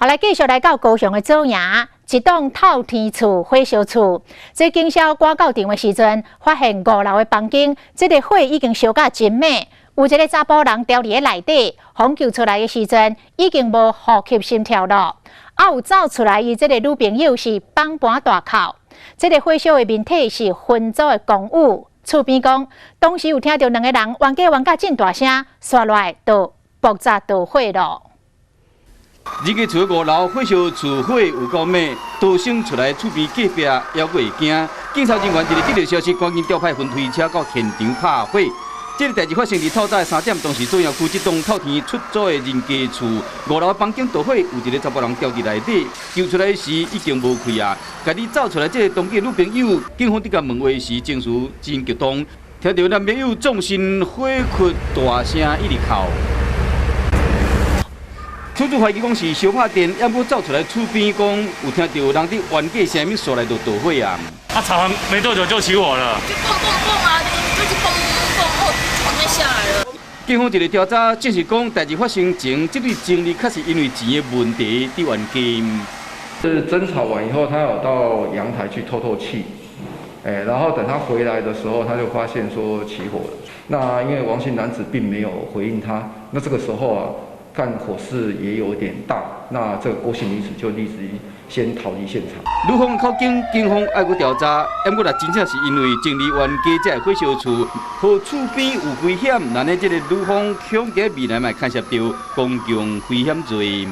后来继续来到高雄的左营，一栋透天厝火烧厝，这经销赶到场的时阵，发现5楼的房间，这个火已经烧到真猛。有一个查甫人掉伫内底，抢救出来的时阵，已经无呼吸心跳了。有走出来，伊这个女朋友是放盘大哭。这个火烧的面体是分组的公务。厝边讲，当时有听到2个人冤家冤家真大声，刷落来就爆炸导火了。日个厝5楼火烧厝火有够猛，逃生出来厝边隔壁犹过会惊。警察人员一日得到消息，赶紧调派分推车到现场拍火。这个代志发生伫透早3点，当时中央区这栋透天出租的人家厝5楼房间导火，有一个查甫人掉伫内底，救出来时已经无气啊！家己走出来，这个当地女朋友，警方伫甲问话时，情绪真激动，听到男朋友纵身火哭大声一直哭。厝主怀疑讲是烧拍电，要不走出来厝边讲有听到人伫冤家声物刷来就导火啊！吵完没多久就起火了，就砰砰砰啊，就是砰砰砰，旁边下来了。警方一个调查证实讲，代志发生前，这对情侣确实因为钱的问题伫冤家。是争吵完以后，他有到阳台去透透气，然后等他回来的时候，他就发现说起火了。那因为王姓男子并没有回应他，那这个时候啊，看火势也有点大，那这个郭姓女子就立即先逃离现场。女方口径，警方爱去调查，要不若真正是因为情侣冤家才会火烧厝，和厝边有危险，那呢，这个女方恐惊未来嘛牵涉到公共危险罪。